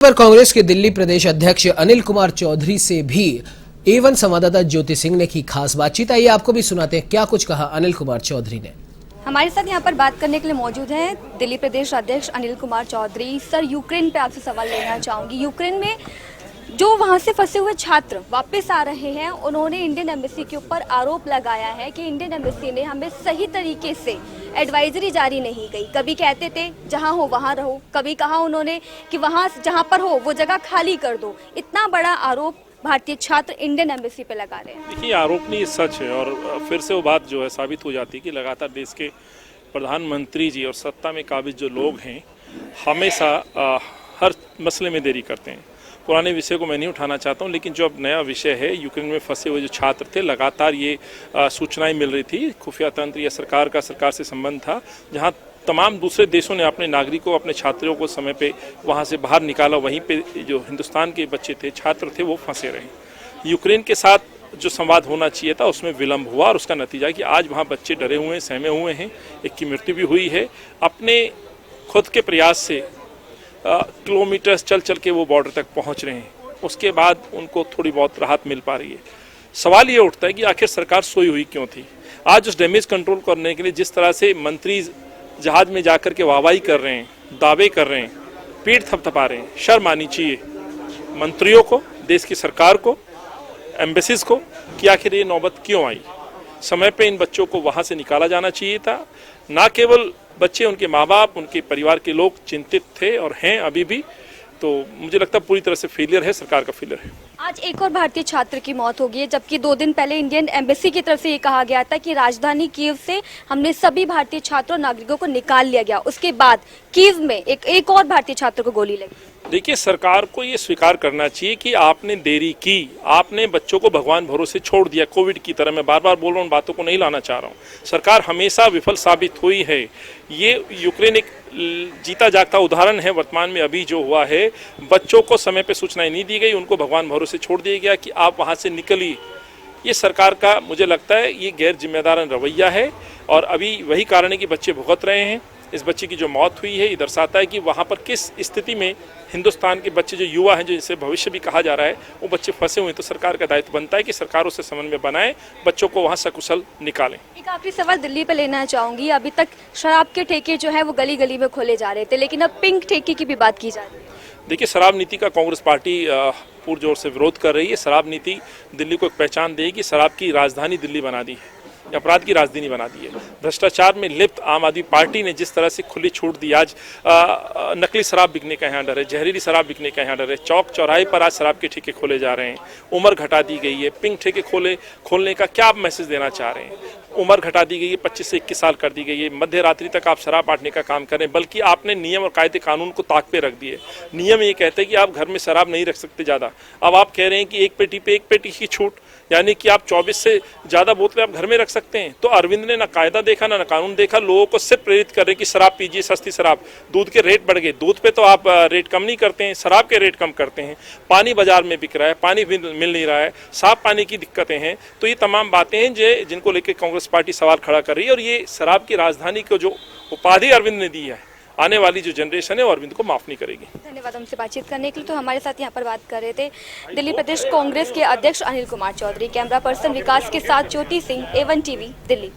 पर कांग्रेस के दिल्ली प्रदेश अध्यक्ष अनिल कुमार चौधरी से भी A1 संवाददाता ज्योति सिंह ने की खास बातचीत। आइए आपको भी सुनाते हैं क्या कुछ कहा अनिल कुमार चौधरी ने। हमारे साथ यहाँ पर बात करने के लिए मौजूद हैं दिल्ली प्रदेश अध्यक्ष अनिल कुमार चौधरी। सर, यूक्रेन पे आपसे सवाल लेना चाहूँगी। यूक्रेन में जो वहाँ से फंसे हुए छात्र वापस आ रहे हैं, उन्होंने इंडियन एम्बेसी के ऊपर आरोप लगाया है कि इंडियन एम्बेसी ने हमें सही तरीके से एडवाइजरी जारी नहीं की। कभी कहते थे जहाँ हो वहाँ रहो, कभी कहा उन्होंने कि वहाँ जहाँ पर हो वो जगह खाली कर दो। इतना बड़ा आरोप भारतीय छात्र इंडियन एम्बेसी पे लगा रहे हैं। देखिए, आरोप नहीं, सच है। और फिर से वो बात जो है साबित हो जाती है कि लगातार देश के प्रधानमंत्री जी और सत्ता में काबिज जो लोग हैं हमेशा हर मसले में देरी करते हैं। पुराने विषय को मैं नहीं उठाना चाहता हूं, लेकिन जो अब नया विषय है, यूक्रेन में फंसे हुए जो छात्र थे, लगातार ये सूचनाएं मिल रही थी। खुफिया तंत्र या सरकार से संबंध था, जहां तमाम दूसरे देशों ने अपने नागरिकों, अपने छात्रों को समय पे वहां से बाहर निकाला। वहीं पे जो हिंदुस्तान के बच्चे थे, छात्र थे, वो फंसे रहे। यूक्रेन के साथ जो संवाद होना चाहिए था उसमें विलंब हुआ, और उसका नतीजा है कि आज वहाँ बच्चे डरे हुए हैं, सहमे हुए हैं। एक की मृत्यु भी हुई है। अपने खुद के प्रयास से किलोमीटर चल के वो बॉर्डर तक पहुंच रहे हैं। उसके बाद उनको थोड़ी बहुत राहत मिल पा रही है। सवाल ये उठता है कि आखिर सरकार सोई हुई क्यों थी। आज उस डैमेज कंट्रोल करने के लिए जिस तरह से मंत्री जहाज में जाकर के वाहवाही कर रहे हैं, दावे कर रहे हैं, पीठ थपथपा रहे हैं, शर्म आनी चाहिए मंत्रियों को, देश की सरकार को, एम्बेसीज को, कि आखिर ये नौबत क्यों आई। समय पे इन बच्चों को वहाँ से निकाला जाना चाहिए था। ना केवल बच्चे, उनके माँ बाप, उनके परिवार के लोग चिंतित थे और हैं अभी भी। तो मुझे लगता है पूरी तरह से फेलियर है, सरकार का फेलियर है। आज एक और भारतीय छात्र की मौत हो गई है, जबकि 2 दिन पहले इंडियन एम्बेसी की तरफ से ये कहा गया था कि राजधानी कीव से हमने सभी भारतीय छात्रों और नागरिकों को निकाल लिया गया। उसके बाद कीव में एक और भारतीय छात्र को गोली लगी। देखिए, सरकार को ये स्वीकार करना चाहिए कि आपने देरी की, आपने बच्चों को भगवान भरोसे छोड़ दिया। कोविड की तरह, मैं बार बार बोल रहा हूँ, बातों को नहीं लाना चाह रहा हूँ। सरकार हमेशा विफल साबित हुई है। ये यूक्रेन एक जीता जागता उदाहरण है। वर्तमान में अभी जो हुआ है, बच्चों को समय पे सूचनाएं नहीं दी गई, उनको भगवान भरोसे छोड़ दिया गया कि आप वहाँ से निकलिए। ये सरकार का, मुझे लगता है, ये गैर जिम्मेदार रवैया है। और अभी वही कारण है कि बच्चे भुगत रहे हैं। इस बच्चे की जो मौत हुई है, ये दर्शाता है कि वहाँ पर किस स्थिति में हिंदुस्तान के बच्चे, जो युवा हैं, जो जिसे भविष्य भी कहा जा रहा है, वो बच्चे फंसे हुए हैं। तो सरकार का दायित्व बनता है कि सरकारों से समन्वय बनाए, बच्चों को वहाँ सकुशल निकालें। एक आखिरी सवाल दिल्ली पे लेना चाहूंगी। अभी तक शराब के ठेके जो है वो गली गली में खोले जा रहे थे, लेकिन अब पिंक ठेके की भी बात की जा रही है। देखिए, शराब नीति का कांग्रेस पार्टी पुरजोर से विरोध कर रही है। शराब नीति दिल्ली को एक पहचान देगी। शराब की राजधानी दिल्ली बना दी है, अपराध की राजधानी बना दी है। भ्रष्टाचार में लिप्त आम आदमी पार्टी ने जिस तरह से खुली छूट दी, आज नकली शराब बिकने का यहाँ डर है, जहरीली शराब बिकने का यहाँ डर है। चौक चौराहे पर आज शराब के ठेके खोले जा रहे हैं। उम्र घटा दी गई है। पिंक ठेके खोलने का क्या आप मैसेज देना चाह रहे हैं। उम्र घटा दी गई है, 25 से 21 साल कर दी गई है। मध्य रात्रि तक आप शराब बांटने का काम करें, बल्कि आपने नियम और कायदे कानून को ताक पे रख दिए। नियम ये कहते हैं कि आप घर में शराब नहीं रख सकते ज़्यादा। अब आप कह रहे हैं कि एक पेटी पे एक पेटी की छूट, यानी कि आप 24 से ज़्यादा बोतलें आप घर में रख सकते हैं। तो अरविंद ने ना कायदा देखा, ना कानून देखा, लोगों को सिर्फ प्रेरित कर रहे हैं कि शराब पीजिए, सस्ती शराब। दूध के रेट बढ़ गए, दूध पे तो आप रेट कम नहीं करते हैं, शराब के रेट कम करते हैं। पानी बाजार में बिक रहा है, पानी भी मिल नहीं रहा है, साफ पानी की दिक्कतें हैं। तो ये तमाम बातें हैं जिनको लेकर कांग्रेस पार्टी सवाल खड़ा कर रही है। और ये शराब की राजधानी को जो उपाधि अरविंद ने दी है, आने वाली जो जनरेशन है वो अरविंद को माफ नहीं करेगी। धन्यवाद हमसे बातचीत करने के लिए। तो हमारे साथ यहाँ पर बात कर रहे थे दिल्ली प्रदेश कांग्रेस के अध्यक्ष अनिल कुमार चौधरी। कैमरा पर्सन विकास के साथ ज्योति सिंह, A1 TV, दिल्ली।